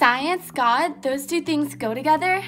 science, God, those two things go together?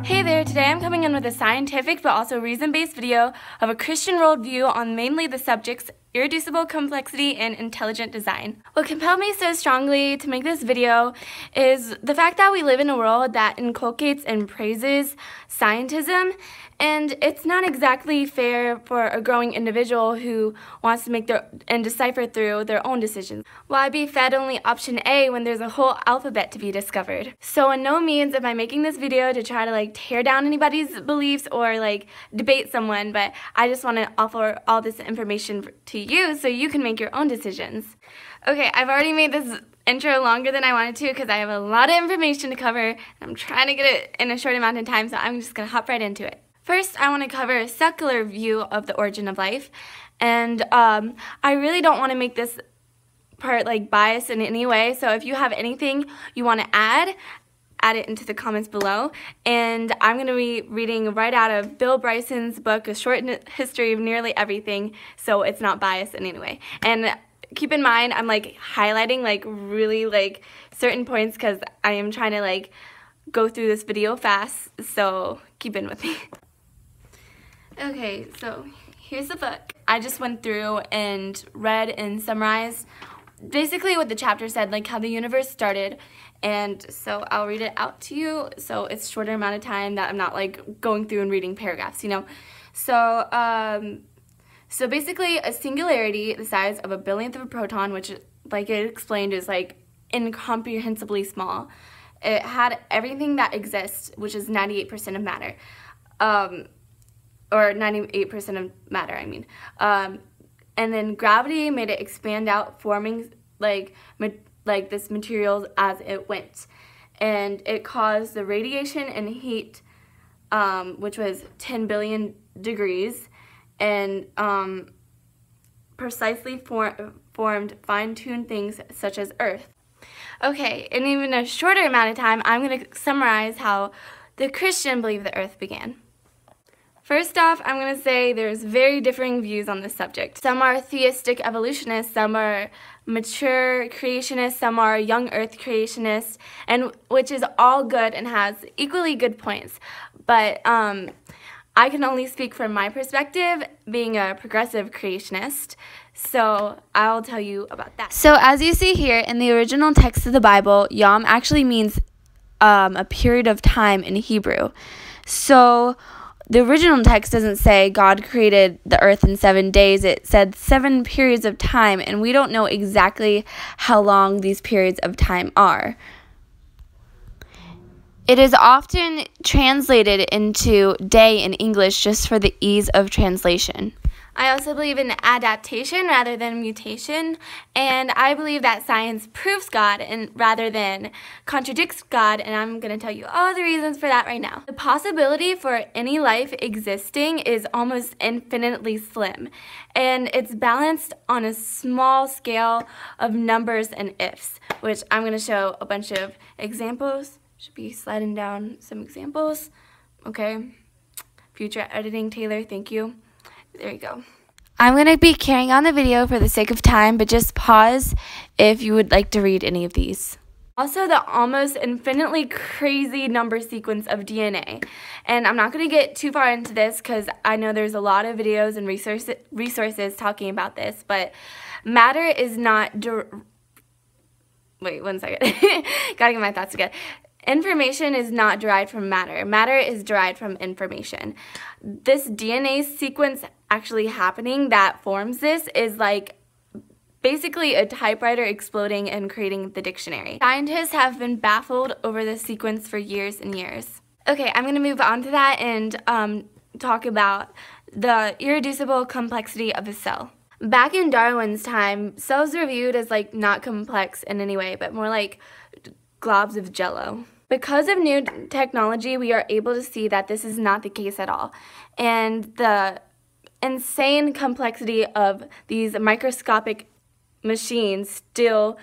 Hey there, today I'm coming in with a scientific but also reason-based video of a Christian worldview on mainly the subjects irreducible complexity and intelligent design. What compelled me so strongly to make this video is the fact that we live in a world that inculcates and praises scientism, and it's not exactly fair for a growing individual who wants to make and decipher through their own decisions. Why be fed only option A when there's a whole alphabet to be discovered? So in no means am I making this video to try to tear down anybody's beliefs or debate someone, but I just want to offer all this information to you so you can make your own decisions. Okay, I've already made this intro longer than I wanted to because I have a lot of information to cover and I'm trying to get it in a short amount of time, so I'm just going to hop right into it. First, I want to cover a secular view of the origin of life, and I really don't want to make this part biased in any way, so if you have anything you want to add it into the comments below. And I'm going to be reading right out of Bill Bryson's book, A Short History of Nearly Everything, so it's not biased in any way. And keep in mind, I'm highlighting really certain points because I am trying to go through this video fast, so keep in with me. Okay, so here's the book. I just went through and read and summarized basically what the chapter said, how the universe started, and so I'll read it out to you so it's a shorter amount of time that I'm not going through and reading paragraphs, you know. So so basically a singularity the size of a billionth of a proton, which it explained is incomprehensibly small. It had everything that exists, which is 98% of matter. Or 98% of matter, I mean. And then gravity made it expand out, forming this materials as it went. And it caused the radiation and heat, which was 10 billion degrees, and precisely formed fine-tuned things such as Earth. Okay, in even a shorter amount of time, I'm going to summarize how the Christian believe the Earth began. First off, I'm going to say there's very differing views on this subject. Some are theistic evolutionists, some are mature creationists, some are young earth creationists, and which is all good and has equally good points. But I can only speak from my perspective, being a progressive creationist, so I'll tell you about that. So as you see here, in the original text of the Bible, Yom actually means a period of time in Hebrew. So the original text doesn't say God created the earth in 7 days. It said 7 periods of time, and we don't know exactly how long these periods of time are. It is often translated into day in English just for the ease of translation. I also believe in adaptation rather than mutation, and I believe that science proves God rather than contradicts God, and I'm going to tell you all the reasons for that right now. The possibility for any life existing is almost infinitely slim, and it's balanced on a small scale of numbers and ifs, which I'm going to show a bunch of examples. Should be sliding down some examples. Okay. Future editing, Taylor, thank you. There you go. I'm going to be carrying on the video for the sake of time, but just pause if you would like to read any of these. Also, the almost infinitely crazy number sequence of DNA. And I'm not going to get too far into this because I know there's a lot of videos and resources talking about this, but matter is not... Wait, 1 second. Gotta get my thoughts together. Information is not derived from matter. Matter is derived from information. This DNA sequence actually happening that forms this is basically a typewriter exploding and creating the dictionary. Scientists have been baffled over this sequence for years and years. Okay, I'm going to move on to that and talk about the irreducible complexity of a cell. Back in Darwin's time, cells were viewed as not complex in any way, but more like globs of jello. Because of new technology, we are able to see that this is not the case at all. And the insane complexity of these microscopic machines still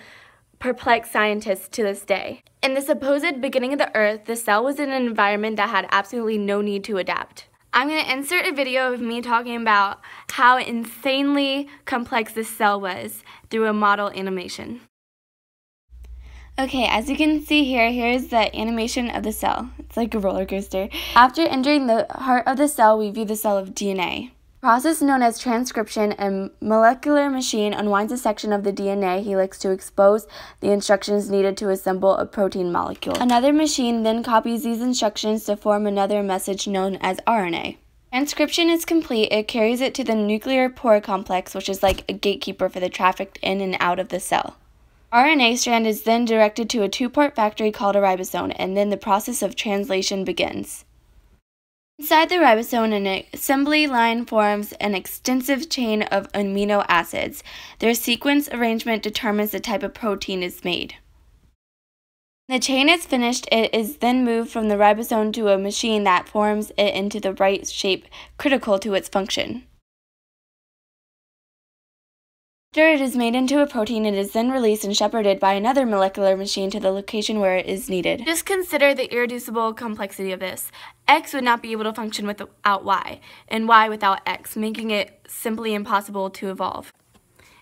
perplex scientists to this day. In the supposed beginning of the Earth, the cell was in an environment that had absolutely no need to adapt. I'm going to insert a video of me talking about how insanely complex this cell was through a model animation. Okay, as you can see here, here's the animation of the cell. It's like a roller coaster. After entering the heart of the cell, we view the cell of DNA. The process known as transcription, a molecular machine unwinds a section of the DNA helix to expose the instructions needed to assemble a protein molecule. Another machine then copies these instructions to form another message known as RNA. Transcription is complete. It carries it to the nuclear pore complex, which is like a gatekeeper for the traffic in and out of the cell. RNA strand is then directed to a two-part factory called a ribosome, and then the process of translation begins. Inside the ribosome, an assembly line forms an extensive chain of amino acids. Their sequence arrangement determines the type of protein is made. When the chain is finished, it is then moved from the ribosome to a machine that forms it into the right shape critical to its function. After it is made into a protein, it is then released and shepherded by another molecular machine to the location where it is needed. Just consider the irreducible complexity of this. X would not be able to function without Y, and Y without X, making it simply impossible to evolve.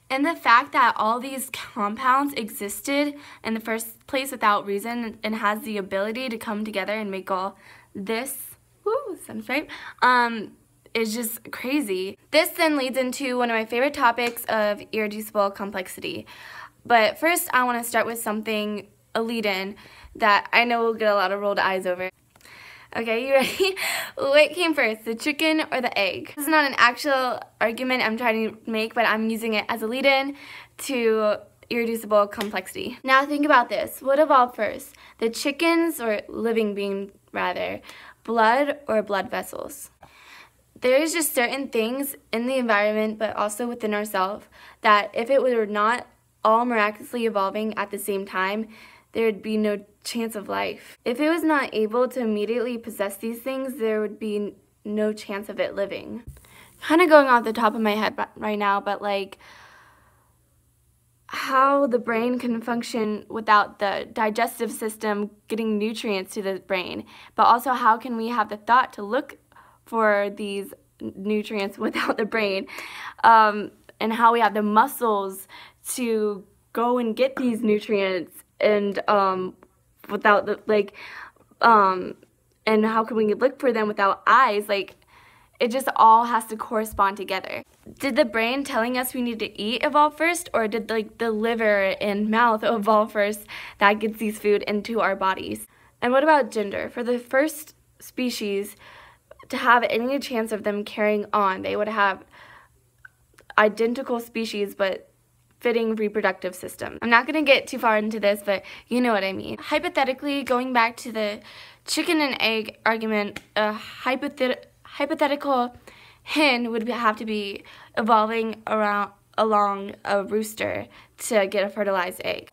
And the fact that all these compounds existed in the first place without reason and has the ability to come together and make all this, sounds right, is just crazy. This then leads into one of my favorite topics of irreducible complexity. But first, I want to start with something, a lead-in, that I know will get a lot of rolled eyes over. Okay, you ready? What came first, the chicken or the egg? This is not an actual argument I'm trying to make, but I'm using it as a lead-in to irreducible complexity. Now think about this. What evolved first? The chickens, or living being rather, blood or blood vessels? There's just certain things in the environment, but also within ourselves, that if it were not all miraculously evolving at the same time, there would be no chance of life. If it was not able to immediately possess these things, there would be no chance of it living. Kind of going off the top of my head right now, but like how the brain can function without the digestive system getting nutrients to the brain, but also how can we have the thought to look for these nutrients without the brain, and how we have the muscles to go and get these nutrients and without the and how can we look for them without eyes? Like, it just all has to correspond together. Did the brain telling us we need to eat evolve first, or did like the liver and mouth evolve first that gets these food into our bodies? And what about gender? For the first species to have any chance of them carrying on, they would have identical species but fitting reproductive system. I'm not going to get too far into this, but you know what I mean. Hypothetically, going back to the chicken and egg argument, a hypothetical hen would have to be evolving along a rooster to get a fertilized egg.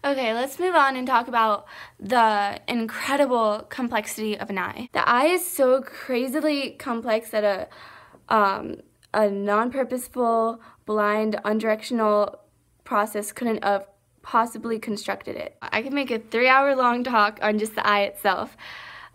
Okay, let's move on and talk about the incredible complexity of an eye. The eye is so crazily complex that a non-purposeful, blind, undirectional process couldn't have possibly constructed it. I could make a 3-hour-long talk on just the eye itself,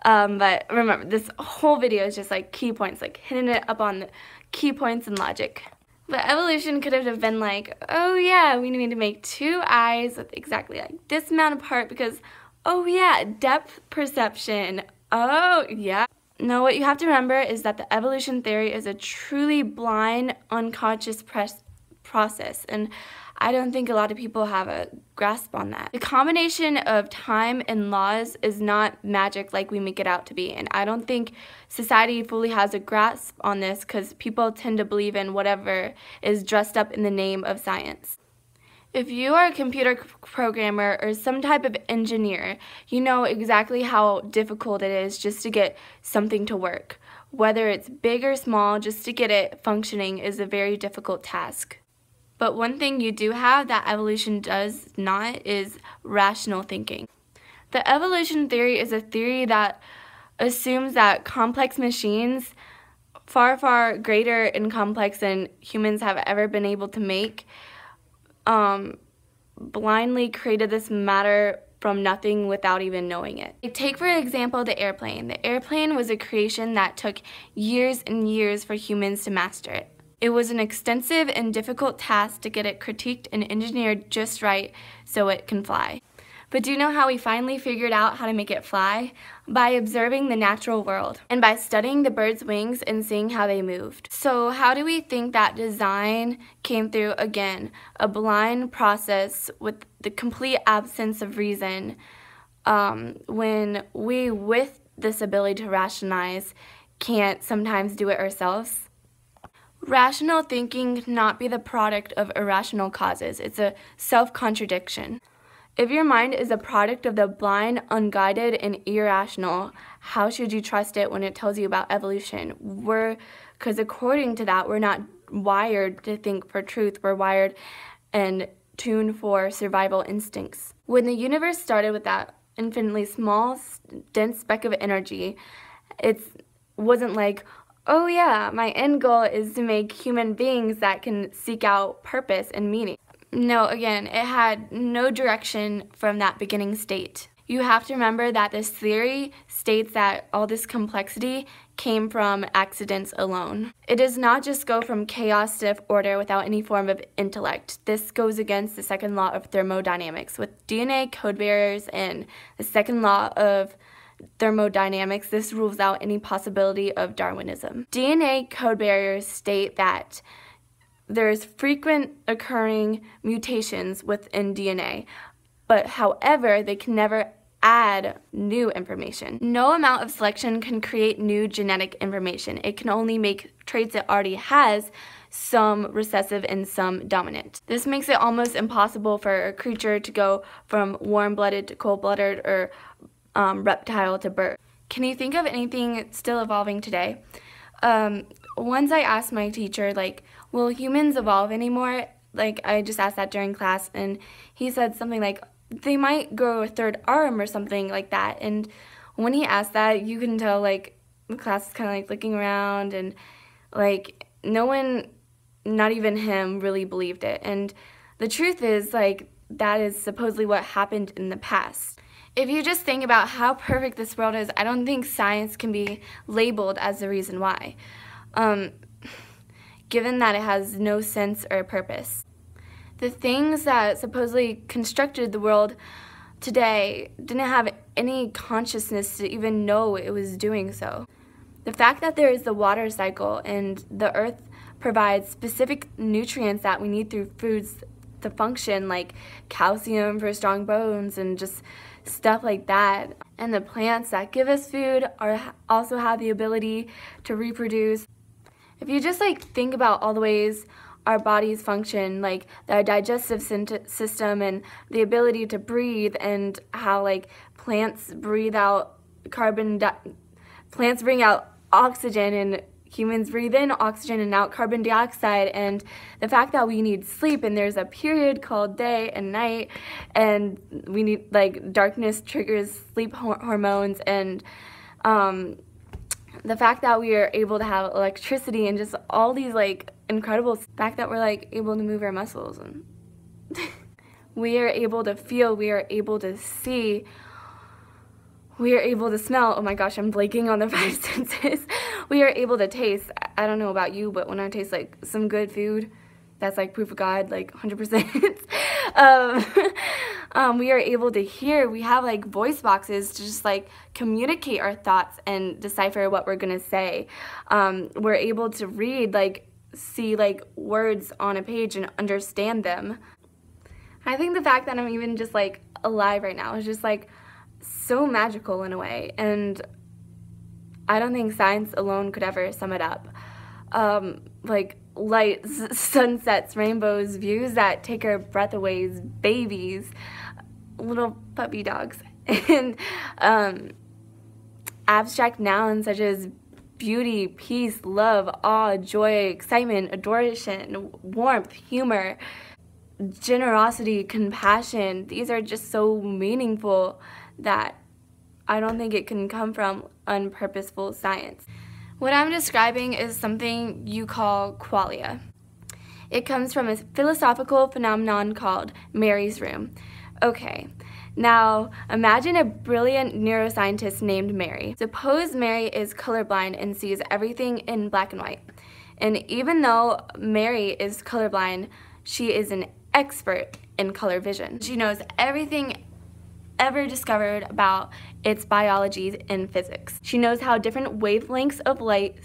but remember, this whole video is just like key points, like hitting it up on the key points and logic. But evolution could have been like, oh yeah, we need to make 2 eyes with exactly like this amount apart because, oh yeah, depth perception, oh yeah. No, what you have to remember is that the evolution theory is a truly blind, unconscious process, and I don't think a lot of people have a grasp on that. The combination of time and laws is not magic like we make it out to be, and I don't think society fully has a grasp on this because people tend to believe in whatever is dressed up in the name of science. If you are a computer programmer or some type of engineer, you know exactly how difficult it is just to get something to work. Whether it's big or small, just to get it functioning is a very difficult task. But one thing you do have that evolution does not is rational thinking. The evolution theory is a theory that assumes that complex machines, far, far greater and complex than humans have ever been able to make, blindly created this matter from nothing without even knowing it. Take for example the airplane. The airplane was a creation that took years and years for humans to master it. It was an extensive and difficult task to get it critiqued and engineered just right so it can fly. But do you know how we finally figured out how to make it fly? By observing the natural world and by studying the bird's wings and seeing how they moved. So how do we think that design came through? Again, a blind process with the complete absence of reason, when we, with this ability to rationalize, can't sometimes do it ourselves. Rational thinking cannot be the product of irrational causes. It's a self-contradiction. If your mind is a product of the blind, unguided, and irrational, how should you trust it when it tells you about evolution? Because according to that, we're not wired to think for truth. We're wired and tuned for survival instincts. When the universe started with that infinitely small, dense speck of energy, it wasn't like, oh yeah, my end goal is to make human beings that can seek out purpose and meaning. No, again, it had no direction from that beginning state. You have to remember that this theory states that all this complexity came from accidents alone. It does not just go from chaos to order without any form of intellect. This goes against the second law of thermodynamics. With DNA code barriers and the second law of thermodynamics, this rules out any possibility of Darwinism. DNA code barriers state that there's frequent occurring mutations within DNA, but however, they can never add new information. No amount of selection can create new genetic information. It can only make traits it already has some recessive and some dominant. This makes it almost impossible for a creature to go from warm-blooded to cold-blooded or reptile to bird. Can you think of anything still evolving today? Once I asked my teacher, like, will humans evolve anymore? Like, I just asked that during class, and he said something like, they might grow a third arm or something like that. And when he asked that, you can tell, like, the class is kind of, like, looking around, and, like, no one, not even him, really believed it. And the truth is, like, that is supposedly what happened in the past. If you just think about how perfect this world is, I don't think science can be labeled as the reason why, given that it has no sense or purpose. The things that supposedly constructed the world today didn't have any consciousness to even know it was doing so. The fact that there is the water cycle and the earth provides specific nutrients that we need through foods to function, like calcium for strong bones and just stuff like that. And the plants that give us food also have the ability to reproduce. If you just like think about all the ways our bodies function, like the digestive system and the ability to breathe, and how like plants bring out oxygen and humans breathe in oxygen and out carbon dioxide, and the fact that we need sleep and there's a period called day and night, and we need, like, darkness triggers sleep hormones, and the fact that we are able to have electricity and just all these like incredible fact that we're like able to move our muscles, and we are able to feel, we are able to see, we are able to smell. Oh my gosh, I'm blanking on the 5 senses. We are able to taste. I don't know about you, but when I taste like some good food, that's like proof of God, like 100%. We are able to hear. We have like voice boxes to just like communicate our thoughts and decipher what we're gonna say. We're able to read, like see like words on a page and understand them. I think the fact that I'm even just like alive right now is just like so magical in a way, and I don't think science alone could ever sum it up. Like lights, sunsets, rainbows, views that take our breath away, babies, little puppy dogs, and abstract nouns such as beauty, peace, love, awe, joy, excitement, adoration, warmth, humor, generosity, compassion. These are just so meaningful that I don't think it can come from unpurposeful science. What I'm describing is something you call qualia. It comes from a philosophical phenomenon called Mary's room. Okay, now imagine a brilliant neuroscientist named Mary. Suppose Mary is colorblind and sees everything in black and white. And even though Mary is colorblind, she is an expert in color vision. She knows everything ever discovered about its biology and physics. She knows how different wavelengths of light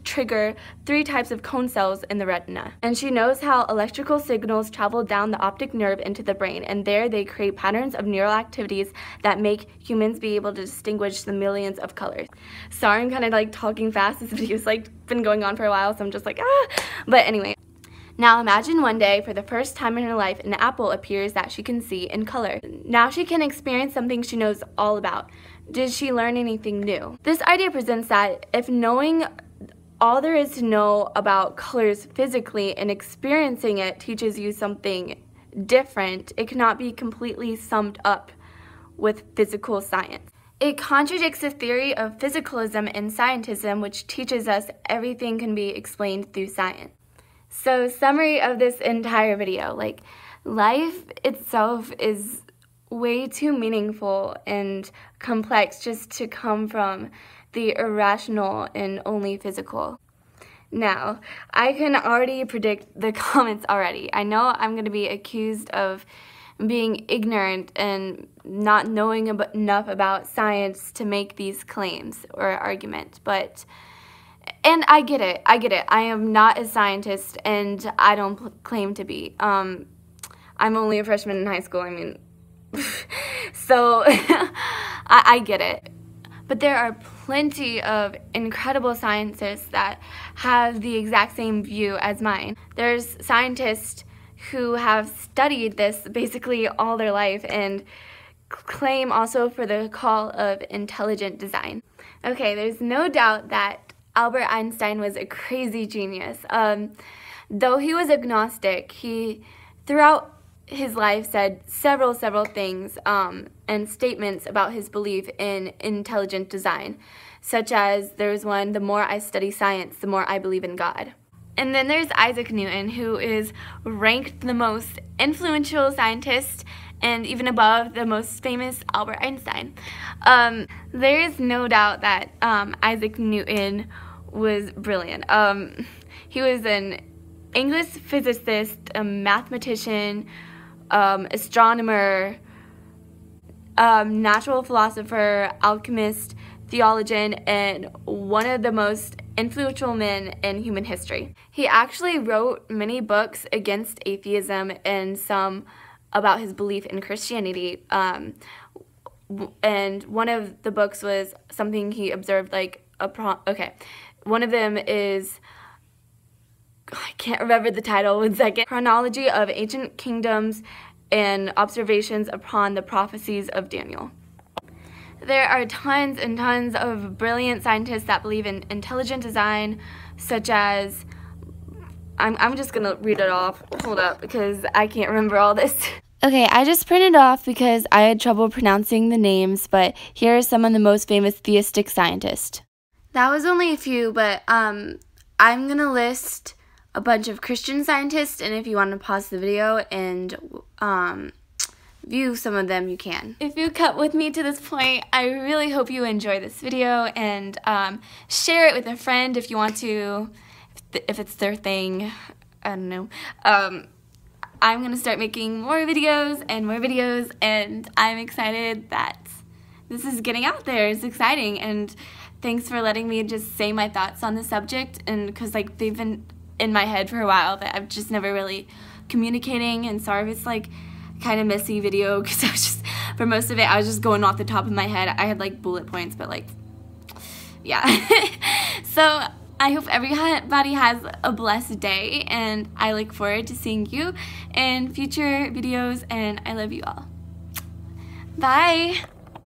trigger 3 types of cone cells in the retina. And she knows how electrical signals travel down the optic nerve into the brain, and there they create patterns of neural activities that make humans be able to distinguish the millions of colors. Sorry, I'm kind of like talking fast. This video's like been going on for a while, so I'm just like, ah. But anyway. Now imagine one day, for the first time in her life, an apple appears that she can see in color. Now she can experience something she knows all about. Did she learn anything new? This idea presents that if knowing all there is to know about colors physically and experiencing it teaches you something different, it cannot be completely summed up with physical science. It contradicts the theory of physicalism and scientism, which teaches us everything can be explained through science. So, summary of this entire video, like, life itself is way too meaningful and complex just to come from the irrational and only physical. Now, I can already predict the comments already. I know I'm going to be accused of being ignorant and not knowing enough about science to make these claims or argument, and I get it. I am not a scientist, and I don't claim to be. I'm only a freshman in high school, I mean, so I get it. But there are plenty of incredible scientists that have the exact same view as mine. There's scientists who have studied this basically all their life and claim also for the call of intelligent design. Okay, there's no doubt that Albert Einstein was a crazy genius. Though he was agnostic, he throughout his life said several things and statements about his belief in intelligent design, such as there's one, the more I study science, the more I believe in God. And then there's Isaac Newton, who is ranked the most influential scientist and even above the most famous Albert Einstein. There is no doubt that Isaac Newton was brilliant. He was an English physicist, a mathematician, astronomer, natural philosopher, alchemist, theologian, and one of the most influential men in human history. He actually wrote many books against atheism and some about his belief in Christianity. And one of the books was something he observed, like one of them is, I can't remember the title, 1 second. Chronology of Ancient Kingdoms and Observations upon the Prophecies of Daniel. There are tons and tons of brilliant scientists that believe in intelligent design, such as, I'm just gonna read it off, hold up, because I can't remember all this. Okay, I just printed off because I had trouble pronouncing the names, but here are some of the most famous theistic scientists. That was only a few, but I'm gonna list a bunch of Christian scientists, and if you want to pause the video and view some of them, you can. If you cut with me to this point, I really hope you enjoy this video, and share it with a friend if you want to, if it's their thing. I don't know. I'm gonna start making more videos, and I'm excited that this is getting out there. It's exciting, and thanks for letting me just say my thoughts on the subject, and because like they've been in my head for a while that I've just never really communicating, and sorry if it's like kind of messy video, because I was just, for most of it, I was just going off the top of my head. I had like bullet points, but like, yeah. So I hope everybody has a blessed day, and I look forward to seeing you in future videos, and I love you all. Bye!